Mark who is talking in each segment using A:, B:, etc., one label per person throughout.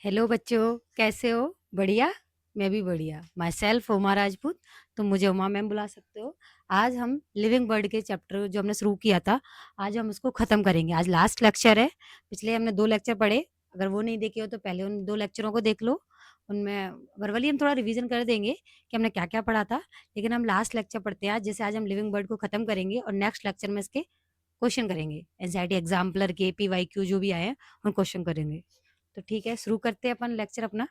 A: Hello बच्चों, कैसे हो? बढ़िया? मैं भी बढ़िया। My self Uma Rajput. तुम मुझे उमा मैम बुला सकते हो। आज हम लिविंग बर्ड के चैप्टर जो हमने शुरू किया था, आज हम उसको ख़त्म करेंगे। आज लास्ट लेक्चर है। पिछले हमने 2 लेक्चर पढ़े। अगर वो नहीं देखे हो तो पहले उन 2 लेक्चरों को देख लो। उनमें वर्बली हम थोड़ा रिवीजन कर देंगे कि हमने क्या-क्या पढ़ा था। लेकिन हम लास्ट लेक्चर पढ़ते हैं आज। जैसे आज हम लिविंग बर्ड को ख़त्म करेंगे और नेक्स्ट लेक्चर में इसके क्वेश्चन करेंगे। एनसीईआरटी एग्जाम्पलर के, पीवाईक्यू जो भी आए हैं, उन क्वेश्चन करेंगे। तो ठीक है, शुरू करते हैं अपन लेक्चर अपना।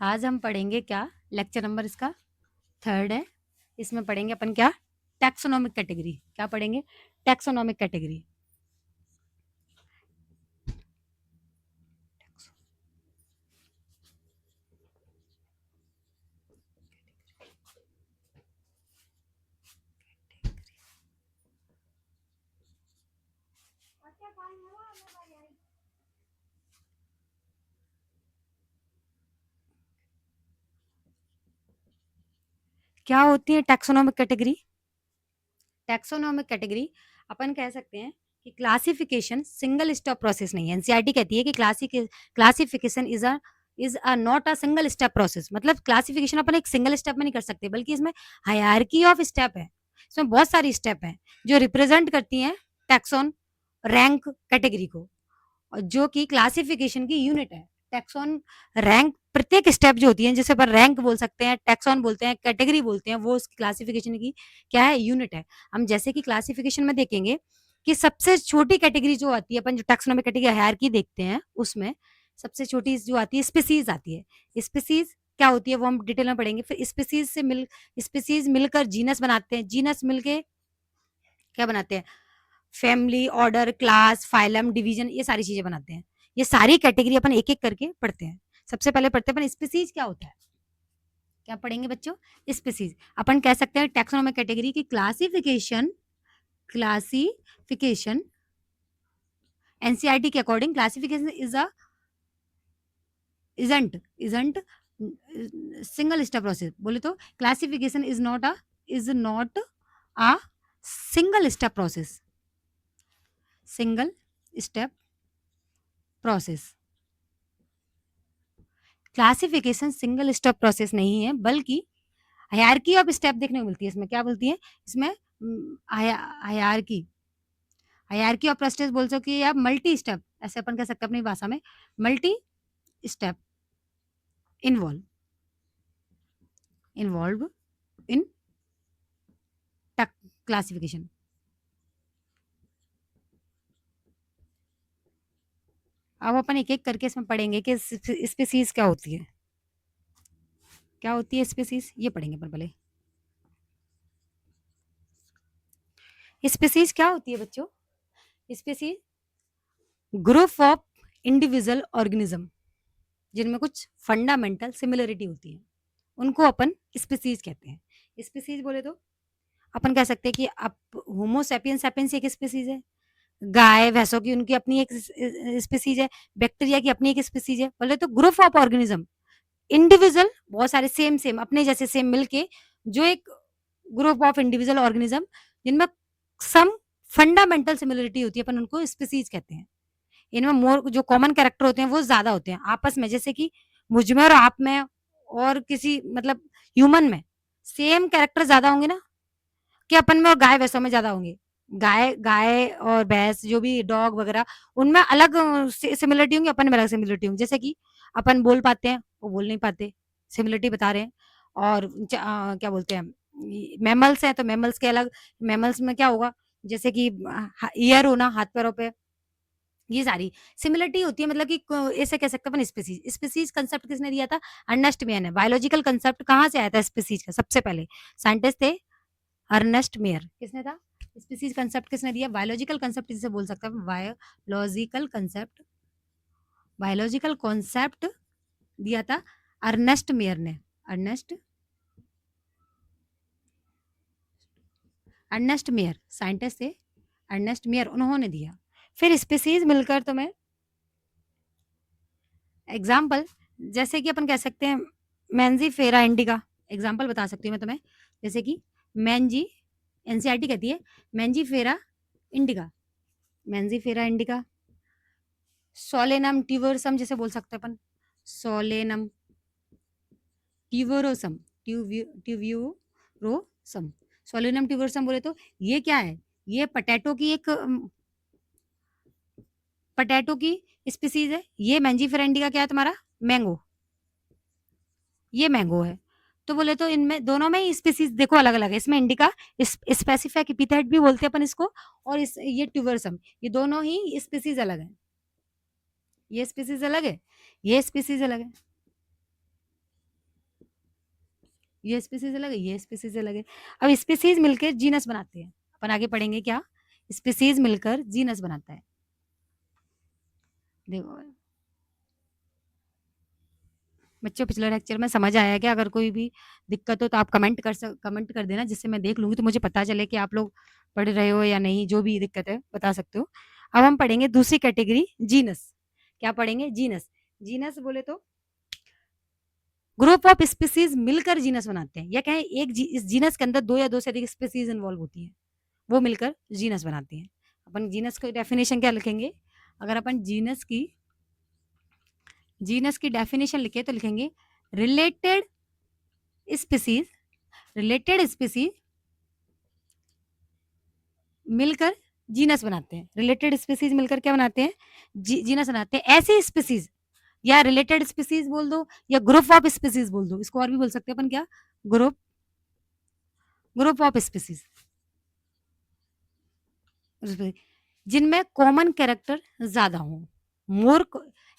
A: आज हम पढ़ेंगे क्या? लेक्चर नंबर इसका 3 है। इसमें पढ़ेंगे अपन क्या? Taxonomic category. क्या पढ़ेंगे? Taxonomic category. क्या होती है टैक्सोनॉमिक कैटेगरी? टैक्सोनॉमिक कैटेगरी अपन कह सकते हैं कि क्लासिफिकेशन सिंगल स्टेप प्रोसेस नहीं है। एनसीईआरटी कहती है कि classification is a not a single step process. मतलब क्लासिफिकेशन अपन एक सिंगल स्टेप में नहीं कर सकते, बल्कि इसमें हायरार्की ऑफ स्टेप है। इसमें बहुत सारी स्टेप हैं जो रिप्रेजेंट करती हैं टैक्सोन रैंक कैटेगरी को, जो कि क्लासिफिकेशन की यूनिट है। टैक्सॉन रैंक प्रत्येक स्टेप जो होती है, जिसे पर रैंक बोल सकते हैं, टैक्सॉन बोलते हैं, कैटेगरी बोलते हैं, वो उसकी क्लासिफिकेशन की क्या है? यूनिट है। हम जैसे कि क्लासिफिकेशन में देखेंगे कि सबसे छोटी कैटेगरी जो आती है, अपन जो टैक्सोनॉमिक कैटेगरी हायरार्की देखते हैं, उसमें सबसे छोटी जो आती है स्पीसीज आती है। स्पीसीज क्या होती है वो हम डिटेल में पढ़ेंगे। फिर स्पीसीज मिलकर जीनस बनाते हैं। जीनस मिलके क्या बनाते हैं? Family, order, class, phylum, division, ये सारी चीजें बनाते हैं। ये सारी कैटेगरी अपन एक एक करके पढ़ते हैं। सबसे पहले पढ़ते हैं अपन स्पीसीज क्या होता है। क्या पढ़ेंगे बच्चों? स्पीसीज। अपन कह सकते हैं टैक्सोनॉमिक कैटेगरी की क्लासिफिकेशन एनसीईआरटी के according classification isn't single step process. बोले तो classification is not a single step process. Single step process. Classification single step process नहीं है, बल्कि हायरार्की ऑफ स्टेप देखने को मिलती है। इसमें क्या बोलती है? इसमें हायरार्की हायरार्की ऑफ प्रोसेस बोल सको या मल्टी स्टेप, ऐसे अपन कह सकते हैं अपनी भाषा में, multi step involve involve in classification. अब अपन एक एक करके इसमें पढ़ेंगे कि स्पीसीज क्या होती है। क्या होती है स्पीसीज, ये पढ़ेंगे अपन पहले। स्पीसीज क्या होती है बच्चों? Species group of individual organism जिनमें कुछ फंडामेंटल सिमिलरिटी होती है, उनको अपन स्पीसीज कहते हैं। स्पीसीज बोले तो अपन कह सकते हैं कि अब होमो सैपियंस सैपियंस एक स्पीसीज है, गाय भैंसों की उनकी अपनी एक स्पीसीज है, बैक्टीरिया की अपनी एक स्पीसीज है। बोले तो ग्रुप ऑफ ऑर्गेनिज्म, इंडिविजुअल बहुत सारे सेम सेम अपने जैसे सेम मिलके जो एक ग्रुप ऑफ इंडिविजुअल ऑर्गेनिज्म जिनमें सम फंडामेंटल सिमिलरिटी होती है, अपन उनको स्पीसीज कहते हैं। इनमें मोर जो कॉमन कैरेक्टर होते हैं वो ज्यादा होते हैं आपस में, जैसे कि मुझ में और आप में और किसी मतलब ह्यूमन में सेम कैरेक्टर ज्यादा होंगे ना, कि अपन में और गाय भैंसों में ज्यादा होंगे। गाय गाय और भैंस जो भी डॉग वगैरह, उनमें अलग सिमिलरिटी होंगी, अपन में अलग सिमिलरिटी होंगी। जैसे कि अपन बोल पाते हैं, वो बोल नहीं पाते, सिमिलरिटी बता रहे हैं। और क्या बोलते हैं, मैमल्स हैं तो मैमल्स के अलग, मैमल्स में क्या होगा, जैसे कि ईयर होना हाथ पैरों पे, ये सारी सिमिलरिटी होती है। मतलब कि ऐसे कह सकते हैं अपन स्पीसीज। स्पीसीज कंसेप्ट किसने दिया था? अर्नेस्ट मेयर ने। बायोलॉजिकल कंसेप्ट कहाँ से आया था स्पीसीज का? सबसे पहले साइंटिस्ट थे अर्नेस्ट मेयर। किसने था? स्पीसीज कंसेप्ट किसने दिया? बायोलॉजिकल कंसेप्ट जिसे बोल सकते हैं बायोलॉजिकल कॉन्सेप्ट दिया था अर्नेस्ट मेयर ने। अर्नेस्ट मेयर साइंटिस्ट थे, अर्नेस्ट मेयर, उन्होंने दिया। फिर स्पीसीज मिलकर तुम्हें एग्जाम्पल, जैसे कि अपन कह सकते हैं मैंजी फेरा इंडिका, एग्जाम्पल बता सकती हूँ मैं तुम्हें। जैसे कि मैंजी, एनसीईआरटी कहती है मैंजी फेरा इंडिका, मेंजिफेरा इंडिका, सोलेनम ट्यूबरोसम जैसे बोल सकते हैं अपन, सोलेनम ट्यूबरोसम, ट्यूब्यूरोसम, सोलेनम ट्यूबरोसम बोले तो ये क्या है? ये पोटैटो की एक पोटैटो की स्पीसीज है। ये मेंजिफेरा इंडिका क्या है तुम्हारा? मैंगो, ये मैंगो है। तो बोले तो इनमें दोनों में ही स्पीसीज देखो अलग अलग है। इसमें इंडिका स्पेसिफिक एपिथेट भी बोलते हैं अपन इसको, और इस ये ट्यूबरसम, ये दोनों ही स्पीसीज अलग है। ये स्पीसीज अलग है, ये स्पीसीज अलग है, ये स्पीसीज अलग है, ये स्पीसीज अलग है। अब स्पीसीज मिलकर जीनस बनाते हैं। अपन आगे पढ़ेंगे क्या स्पीसीज मिलकर जीनस बनाता है। देखो बच्चों, पिछले लेक्चर में समझ आया क्या? अगर कोई भी दिक्कत हो तो आप कमेंट कर देना, जिससे मैं देख लूंगी, तो मुझे पता चले कि आप लोग पढ़ रहे हो या नहीं। जो भी दिक्कत है बता सकते हो। अब हम पढ़ेंगे दूसरी कैटेगरी, जीनस। क्या पढ़ेंगे? जीनस। जीनस बोले तो ग्रुप ऑफ स्पीसीज मिलकर जीनस बनाते हैं। या कहें इस जीनस के अंदर दो या दो से अधिक स्पीसीज इन्वॉल्व होती है, वो मिलकर जीनस बनाती हैं। अपन जीनस की डेफिनेशन क्या लिखेंगे? अगर अपन जीनस की डेफिनेशन लिखे तो लिखेंगे रिलेटेड स्पीसीज, रिलेटेड स्पीसीज मिलकर जीनस बनाते हैं। रिलेटेड स्पीसीज मिलकर क्या बनाते हैं? जीनस बनाते हैं। ऐसी स्पीसीज, या रिलेटेड स्पीसीज बोल दो या ग्रुप ऑफ स्पीसीज बोल दो, इसको और भी बोल सकते हैं अपन क्या? ग्रुप ग्रुप ऑफ स्पीसीज जिनमें कॉमन कैरेक्टर ज्यादा हो। मोर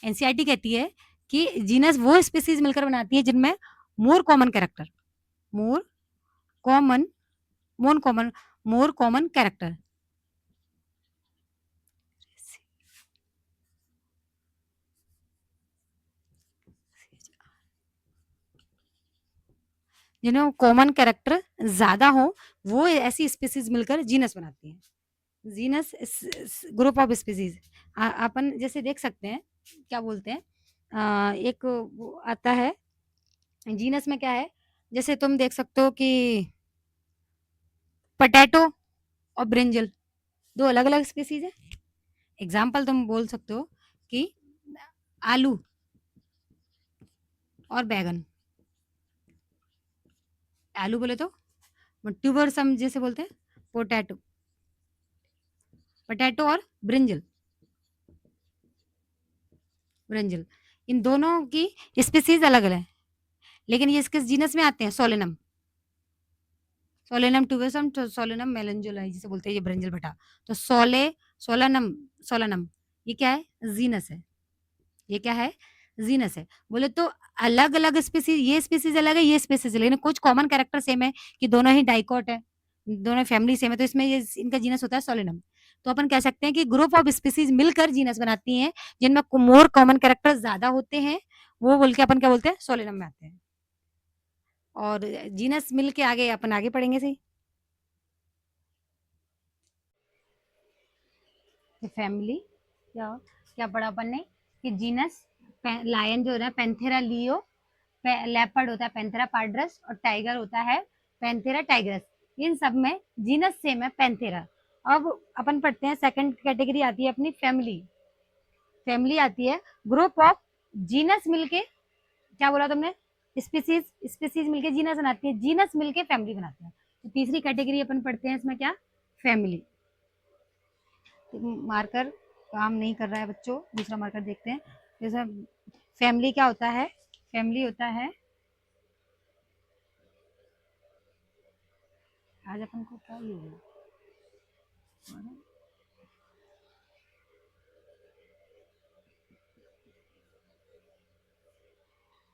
A: एनसीईआरटी कहती है कि जीनस वो स्पीसीज मिलकर बनाती है जिनमें more common character, more common more common more common character, जिन्हें कॉमन कैरेक्टर ज्यादा हो, वो ऐसी स्पीसीज मिलकर जीनस बनाती है। जीनस ग्रुप ऑफ स्पीसीज अपन जैसे देख सकते हैं, क्या बोलते हैं, एक वो आता है जीनस में, क्या है? जैसे तुम देख सकते हो कि पोटैटो और ब्रिंजल दो अलग अलग स्पीसीज है। एग्जाम्पल तुम बोल सकते हो कि आलू और बैगन। आलू बोले तो ट्यूबरसम जैसे बोलते हैं, पोटैटो, पोटैटो और ब्रिंजल, ब्रिंजल, इन दोनों की स्पीसीज अलग अलग है, लेकिन ये किस जीनस में आते हैं? सोलेनम, सोलेनम ट्यूबरसम, तो सोलेनम मेलेंजुलाई जिसे बोलते हैं, ये ब्रिंजल बेटा। तो सोलेनम, सोलेनम ये क्या है? जीनस है। ये क्या है? जीनस है। बोले तो अलग अलग स्पीसीज, ये स्पीसीज अलग है, ये स्पीसीज अलग है, लेकिन कुछ कॉमन कैरेक्टर सेम है कि दोनों ही डाइकॉट है, दोनों फैमिली सेम है, तो इसमें ये इनका जीनस होता है सोलेनम। तो अपन कह सकते हैं कि ग्रुप ऑफ स्पीसीज मिलकर जीनस बनाती हैं जिनमें मोर कॉमन कैरेक्टर ज्यादा होते हैं, वो बोल के अपन क्या बोलते हैं? सोलेनम में आते हैं। और जीनस मिल के आगे अपन आगे पढ़ेंगे सही। फैमिली क्या क्या पढ़ा अपन ने कि जीनस, लायन जो है पैंथेरा लियो, लेपर्ड होता है पैंथेरा पार्डरस, और टाइगर होता है पैंथेरा टाइग्रस। इन सब में जीनस सेम है पैंथेरा। अब अपन पढ़ते हैं सेकंड कैटेगरी आती है अपनी फैमिली। फैमिली आती है ग्रुप ऑफ जीनस मिलके, क्या बोला तुमने? स्पीसीज, स्पीसीज मिलके जीनस बनाती है, जीनस मिलके फैमिली बनाते हैं। तो तीसरी कैटेगरी अपन पढ़ते हैं इसमें क्या? फैमिली। मार्कर काम नहीं कर रहा है बच्चों, दूसरा मार्कर देखते हैं। जैसे फैमिली क्या होता है? फैमिली होता है, आज अपन को क्या ही हो गया,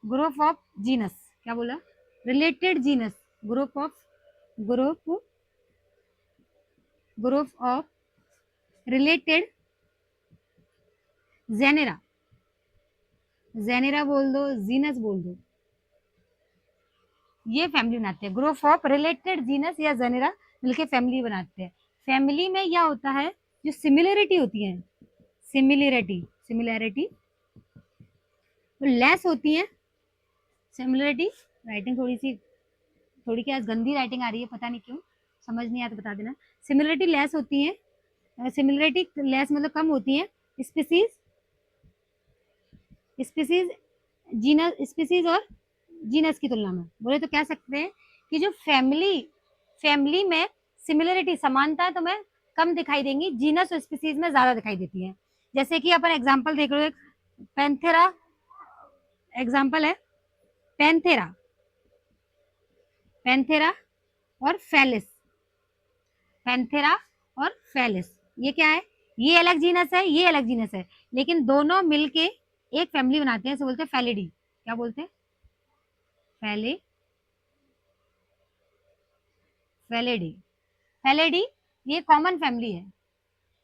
A: ग्रुप ऑफ जीनस, क्या बोला? Related genus, group of group group of related genera, genera बोल दो, जीनस बोल दो, ये फैमिली बनाते हैं। ग्रुप ऑफ रिलेटेड जीनस या जेनेरा मिलके फैमिली बनाते हैं। फैमिली में क्या होता है? जो सिमिलरिटी होती है, सिमिलरिटी, सिमिलरिटी तो लेस होती है। सिमिलरिटी, राइटिंग थोड़ी क्या गंदी राइटिंग आ रही है, पता नहीं क्यों, समझ नहीं आया तो बता देना। सिमिलरिटी लेस होती है, सिमिलरिटी लेस मतलब कम होती है, स्पीसीज स्पीसीज जीनस स्पीसीज और जीनस की तुलना में। बोले तो कह सकते हैं कि जो फैमिली फैमिली में सिमिलरिटी समानता तो में कम दिखाई देंगी, जीनस और स्पीसीज में ज्यादा दिखाई देती है। जैसे कि अपन एग्जांपल देख लो, एक पैंथेरा एग्जांपल है, पैंथेरा पैंथेरा और फेलिस, पैंथेरा और फेलिस, ये क्या है, ये अलग जीनस है, ये अलग जीनस है, लेकिन दोनों मिलके एक फैमिली बनाते हैं, इसे बोलते हैं फैलिडी। क्या बोलते हैं? फैले फैलिडी। फैलिडी ये कॉमन फैमिली है,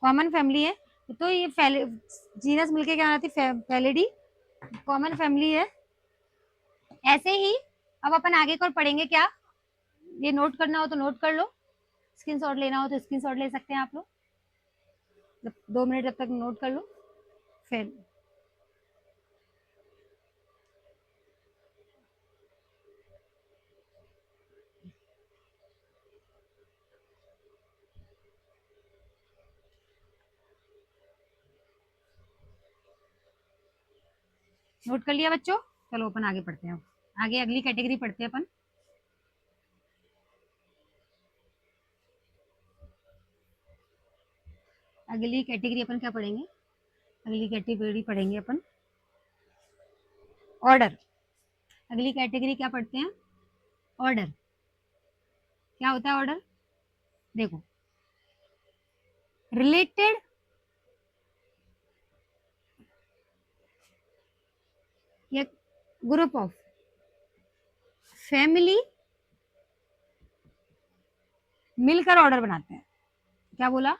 A: कॉमन फैमिली है। तो ये जीनस मिलके क्या बनाती है? फैलिडी, कॉमन फैमिली है। ऐसे ही अब अपन आगे को पढ़ेंगे क्या, ये नोट करना हो तो नोट कर लो, स्क्रीनशॉट लेना हो तो स्क्रीनशॉट ले सकते हैं आप लोग। जब 2 मिनट जब तक नोट कर लो, फिर नोट कर लिया बच्चों? चलो अपन आगे पढ़ते हैं, आगे अगली कैटेगरी पढ़ते हैं अपन। अगली कैटेगरी अपन क्या पढ़ेंगे? अगली कैटेगरी पढ़ेंगे अपन ऑर्डर। अगली कैटेगरी क्या पढ़ते हैं? ऑर्डर। क्या होता है ऑर्डर? देखो, रिलेटेड या ग्रुप ऑफ फैमिली मिलकर ऑर्डर बनाते हैं। क्या बोला?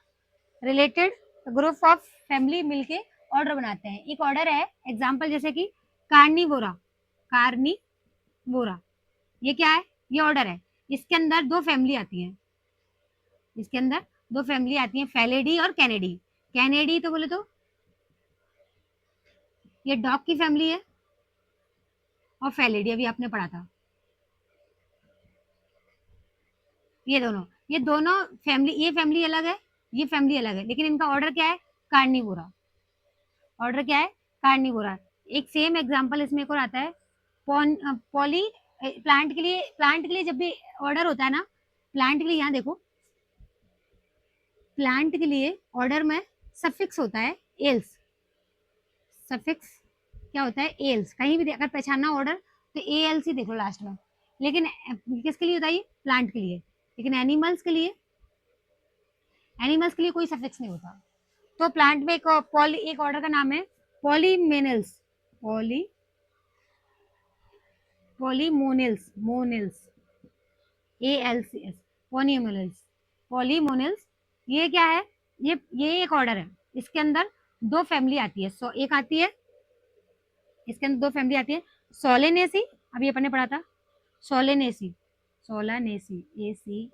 A: रिलेटेड ग्रुप ऑफ फैमिली मिलके ऑर्डर बनाते हैं। एक ऑर्डर है, एग्जांपल जैसे कि कार्निवोरा, कार्निवोरा, ये क्या है? ये ऑर्डर है, इसके अंदर दो फैमिली आती है, इसके अंदर दो फैमिली आती है, फैलेडी और कैनेडी। कैनेडी तो बोले तो ये डॉग की फैमिली है, और फैलेडी अभी आपने पढ़ा था, ये दोनों फैमिली, ये फैमिली अलग है, ये फैमिली अलग है, लेकिन इनका ऑर्डर क्या है? कार्निवोरा। ऑर्डर क्या है? कार्निवोरा। एक सेम एग्जांपल इसमें एक और आता है, पॉली प्लांट के लिए जब भी ऑर्डर होता है ना, प्लांट के लिए, यहाँ देखो, प्लांट के लिए ऑर्डर में सफिक्स होता है एल्स। सफिक्स क्या होता है? एल्स। कहीं भी अगर पहचानना ऑर्डर तो ए एल सी देख लो लास्ट में। लेकिन किसके लिए होता है? ये प्लांट के लिए। लेकिन एनिमल्स के लिए कोई सफिक्स नहीं होता। तो प्लांट में एक ऑर्डर का नाम है पॉलीमेनल्स, पॉली पॉलीमोनल्स, मोनल्स, A L C S, Polemoniales, Polemoniales. ये क्या है? ये एक ऑर्डर है, इसके अंदर दो फैमिली आती है, सो एक आती है, इसके अंदर दो फैमिली आती है, सोलेनेसी, अभी अपन ने पढ़ा था, सोलेनेसी, सोलानेसी, ए सी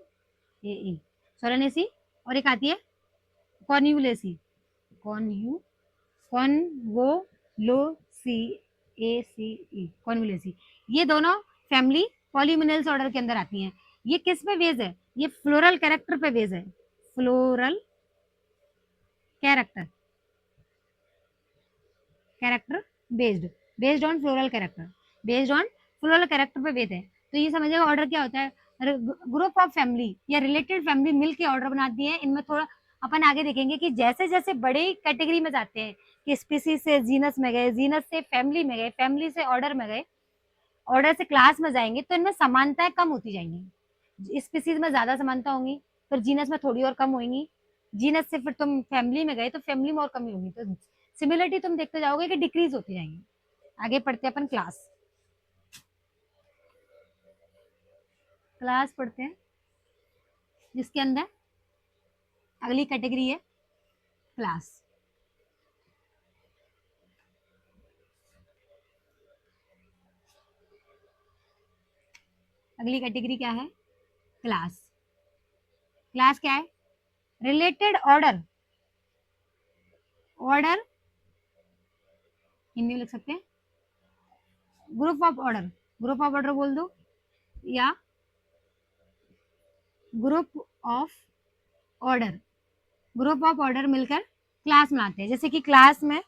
A: ए ई, सोलेनेसी। और एक आती है कॉन्यूलेसी, कॉन्यू कॉन्वोलोसी, ए सी ई, कॉन्वोलेसी। ये दोनों फैमिली पॉलीमिनल्स ऑर्डर के अंदर आती हैं। ये किस पे बेस है? ये फ्लोरल कैरेक्टर पे बेस है, floral character, character based, based on floral character, based on floral character पे बेस्ड है। तो ये समझिएगा ऑर्डर क्या होता है, ग्रुप ऑफ फैमिली या रिलेटेड फैमिली मिलके ऑर्डर बनाती है। इनमें थोड़ा अपन आगे देखेंगे कि जैसे जैसे बड़े कैटेगरी में जाते हैं, कि स्पीसीज से जीनस में गए, जीनस से फैमिली में गए, फैमिली से ऑर्डर में गए, ऑर्डर से क्लास में जाएंगे, तो इनमें समानताएं कम होती जाएंगी। स्पीसीज में ज्यादा समानता होंगी, फिर जीनस में थोड़ी और कम होंगी, जीनस से फिर तुम फैमिली में गए तो फैमिली में और कमी होगी, तो सिमिलरिटी तुम देखते जाओगे कि डिक्रीज होती जाएंगी। आगे पढ़ते हैं अपन क्लास, क्लास पढ़ते हैं, जिसके अंदर अगली कैटेगरी है क्लास। अगली कैटेगरी क्या है? क्लास। क्लास क्या है? रिलेटेड ऑर्डर, ऑर्डर हिंदी में लिख सकते हैं, group of order, group of order बोल दो, या group of order, group of order मिलकर क्लास बनाते हैं। जैसे कि क्लास में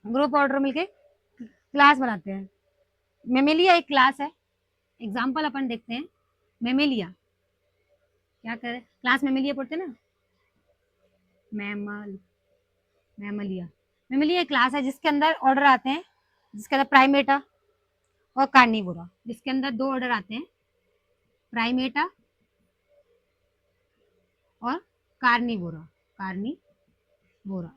A: ग्रुप ऑर्डर मिलकर क्लास बनाते हैं। मेमेलिया एक क्लास है। एग्जाम्पल अपन देखते हैं। मेमेलिया क्या करे, क्लास मेमेलिया पढ़ते हैं ना, मैमल मैमलिया। मेमेलिया एक क्लास है जिसके अंदर ऑर्डर आते हैं, जिसके अंदर प्राइमेटा और कार्निवोरा, जिसके अंदर दो ऑर्डर आते हैं, प्राइमेटा और कार्निवोरा। कार्निवोरा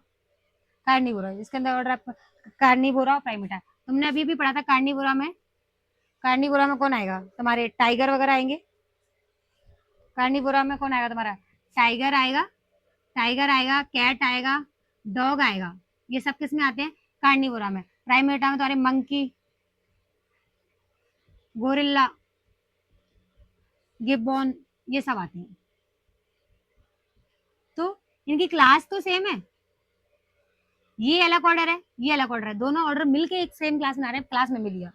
A: कार्निवोरा जिसके अंदर ऑर्डर आपका कार्निवोरा और प्राइमेटा। तुमने अभी भी पढ़ा था कार्निवोरा में कौन आएगा तुम्हारे, टाइगर वगैरह आएंगे। कार्निवोरा में कौन आएगा तुम्हारा, टाइगर आएगा, कैट आएगा, डॉग आएगा। ये सब किस में आते हैं, कार्निवोरा में। प्राइमेटा में तुम्हारे मंकी, गोरिल्ला, गिब्बॉन, ये सब आते हैं। तो इनकी क्लास तो सेम है, ये अलग ऑर्डर है, ये अलग ऑर्डर है, दोनों ऑर्डर मिलके एक सेम क्लास बना रहे हैं, क्लास में मिल गया।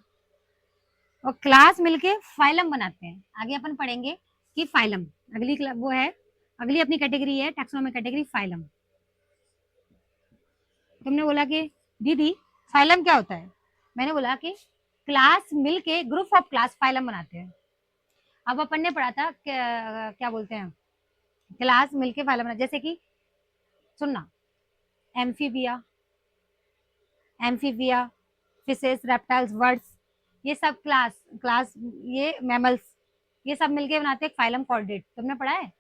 A: और क्लास मिलके फाइलम बनाते हैं। आगे अपन पढ़ेंगे कि फाइलम अगली वो है, अगली अपनी कैटेगरी है टैक्सोनॉमिक कैटेगरी फाइलम। तुमने बोला कि दीदी फाइलम क्या होता है, मैंने बोला कि क्लास मिलके ग्रुप ऑफ क्लास फाइलम बनाते हैं। अब अपन ने पढ़ा था क्या बोलते हैं, क्लास मिलके फाइलम बना, जैसे कि सुनना, एम्फीबिया, फिशेस, रेप्टाइल्स, बर्ड्स, ये सब क्लास ये मैमल्स, ये सब मिलके बनाते हैं फाइलम कॉर्डेट। तुमने पढ़ा है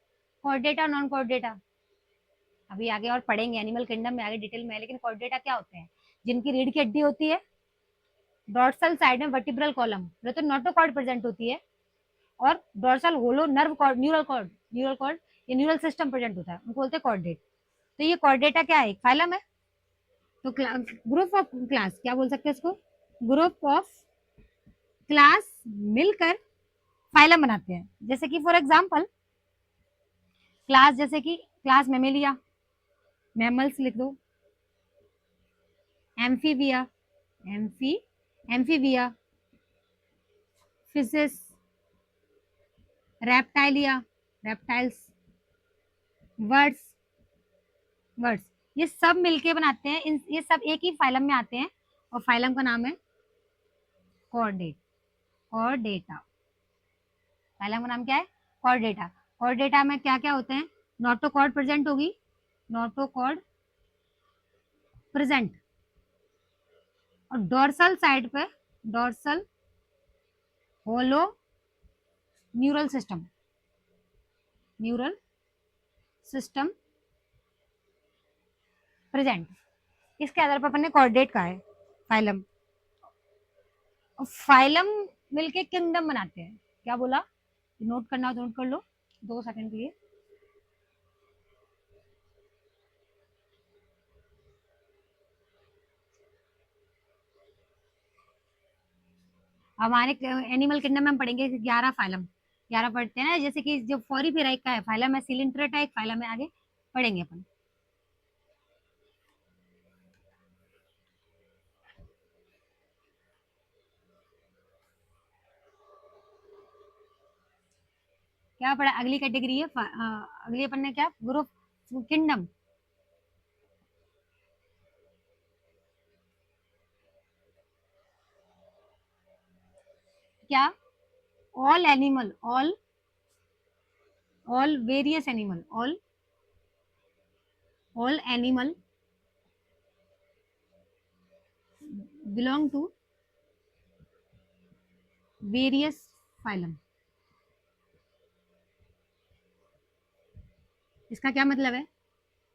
A: कॉर्डेटा, नॉन कॉर्डेटा, अभी आगे और पढ़ेंगे एनिमल किंगडम में आगे डिटेल में। लेकिन कॉर्डेटा क्या होते हैं, जिनकी रीढ़ की हड्डी होती है, डॉर्सल साइड में वर्टिब्रल कॉलम तो नोटोकॉर्ड प्रेजेंट होती है, और dorsal hollow nerve cord, neural cord, ये न्यूरल सिस्टम प्रेजेंट होता है, उनको बोलते हैं कॉर्डेट। तो ये कॉर्डेटा क्या है, फाइलम है। तो ग्रुप ऑफ क्लास क्या बोल सकते हैं इसको, ग्रुप ऑफ क्लास मिलकर फाइलम बनाते हैं। जैसे कि फॉर एग्जांपल क्लास, जैसे कि क्लास मेमेलिया, मैमल्स लिख दो, Amphibia, Amphibia, fishes, Reptilia, reptiles, words, ये सब मिलके बनाते हैं, ये सब एक ही फाइलम में आते हैं, और फाइलम का नाम है कॉर्डेटा। फाइलम का नाम क्या है, कॉर्डेटा। कॉर्डेटा में क्या क्या होते हैं, नोटोकॉर्ड प्रेजेंट होगी, नोटोकॉर्ड प्रेजेंट, और डोर्सल साइड पे dorsal hollow neural system present. इसके आधार पर अपन ने कॉर्डेट का है फाइलम। फाइलम मिलके किंगडम बनाते हैं। क्या बोला, नोट करना हो तो नोट कर लो 2 सेकंड के लिए। हमारे एनिमल किंगडम में हम पढ़ेंगे 11 फाइलम, 11 पढ़ते हैं ना, जैसे कि जो फोरीफेरा का है फाइलम है, सिलिंट्रेटा एक फाइलम है, आगे पढ़ेंगे अपन। क्या पढ़ा, अगली कैटेगरी है अगली अपन ने क्या, ग्रुप किंगडम। क्या, all animal, all various animal, all animal belong to various phylum. इसका क्या मतलब है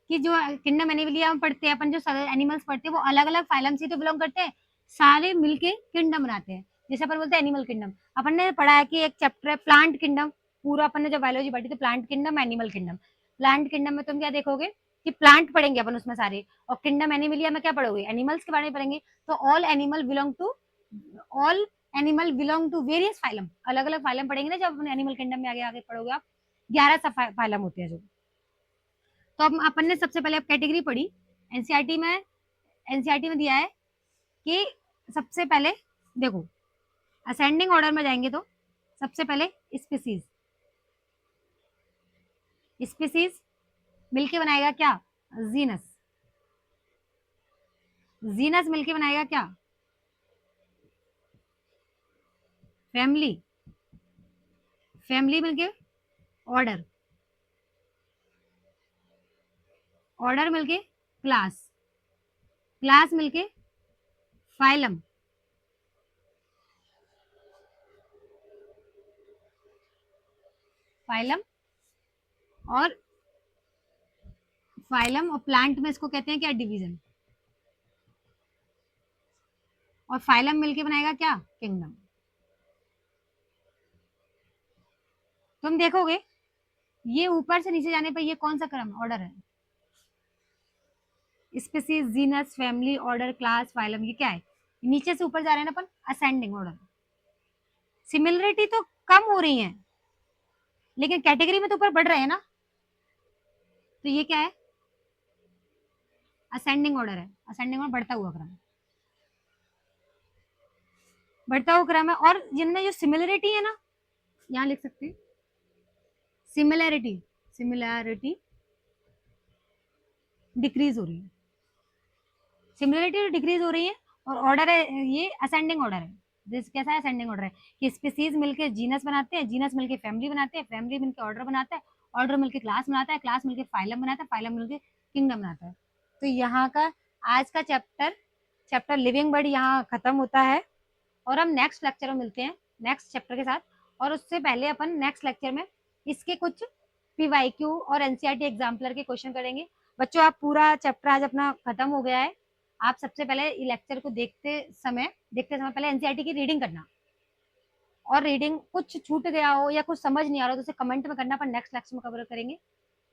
A: कि जो किंगडम एनिमलिया में पढ़ते हैं अपन, जो एनिमल्स पढ़ते हैं वो अलग अलग फाइलम से तो बिलोंग करते हैं, सारे मिलके किंगडम बनाते हैं। जैसे अपन बोलते हैं एनिमल किंगडम, अपन ने पढ़ा है कि एक चैप्टर है प्लांट किंगडम, पूरा अपन ने जो बायोलॉजी पढ़ी थी plant kingdom, animal kingdom. Plant kingdom में तुम क्या देखोगे कि प्लांट पढ़ेंगे अपन उसमें सारे, और किंगडम एनिमलिया में क्या पढ़ोगे, एनिमल्स के बारे में पढ़ेंगे। तो all animal belong to various phylum, अलग अलग फाइलम पढ़ेंगे ना जब अपन एनिमल किंगडम में आगे आगे पढ़ोगे आप, 11 फाइलम होते हैं जो। तो अब अपन ने सबसे पहले अब कैटेगरी पढ़ी, एनसीईआरटी में दिया है कि सबसे पहले देखो असेंडिंग ऑर्डर में जाएंगे तो सबसे पहले स्पीसीज मिलके बनाएगा क्या? जीनस। जीनस मिलके बनाएगा क्या? फैमिली। फैमिली मिलके ऑर्डर। ऑर्डर मिलके क्लास। क्लास मिलके फाइलम। फाइलम और फाइलम और प्लांट में इसको कहते हैं क्या? डिवीजन। और फाइलम मिलके बनाएगा क्या? किंगडम। तुम देखोगे ये ऊपर से नीचे जाने पर ये कौन सा क्रम ऑर्डर है? Species, genus, family, order, class, phylum, ये क्या है? नीचे से ऊपर जा रहे हैं ना अपन, असेंडिंग ऑर्डर। सिमिलरिटी तो कम हो रही है लेकिन कैटेगरी में तो ऊपर बढ़ रहे हैं ना, तो ये क्या है? असेंडिंग ऑर्डर है। असेंडिंग ऑर्डर बढ़ता हुआ क्रम। बढ़ता हुआ क्रम है। और जिनमें जो सिमिलरिटी है ना, यहाँ लिख सकते हैं सिमिलैरिटी। सिमिलैरिटी डिक्रीज हो रही है। सिमिलरिटी डिक्रीज हो रही है। और ऑर्डर है ये असेंडिंग ऑर्डर है। दिस कैसा है? असेंडिंग ऑर्डर है कि स्पीसीज मिलके जीनस बनाते हैं, जीनस मिलके फैमिली बनाते हैं, फैमिली मिलके ऑर्डर बनाता है, ऑर्डर मिलके क्लास बनाता है, क्लास मिलके फाइलम बनाता है, फाइलम मिलके किंगडम बनाता है। तो यहाँ का आज का चैप्टर चैप्टर लिविंग बर्ड यहाँ खत्म होता है। और हम नेक्स्ट लेक्चर में मिलते हैं नेक्स्ट चैप्टर के साथ। और उससे पहले अपन नेक्स्ट लेक्चर में इसके कुछ पीवाईक्यू और एनसीईआरटी एग्जाम्पलर के क्वेश्चन करेंगे। बच्चों आप पूरा चैप्टर आज अपना खत्म हो गया है। आप सबसे पहले लेक्चर को देखते समय पहले एनसीईआरटी की रीडिंग करना। और रीडिंग कुछ छूट गया हो या कुछ समझ नहीं आ रहा हो तो उसे कमेंट में करना, अपन नेक्स्ट लेक्चर में कवर करेंगे।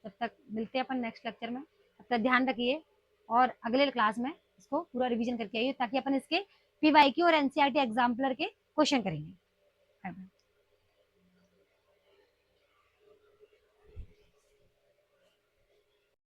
A: तब तक मिलते हैं अपन नेक्स्ट लेक्चर में। तब तक ध्यान रखिए और अगले क्लास में इसको पूरा रिवीजन करके आइए ताकि अपन इसके पीवाईक्यू और एनसीईआरटी एग्जाम्पलर के क्वेश्चन करेंगे।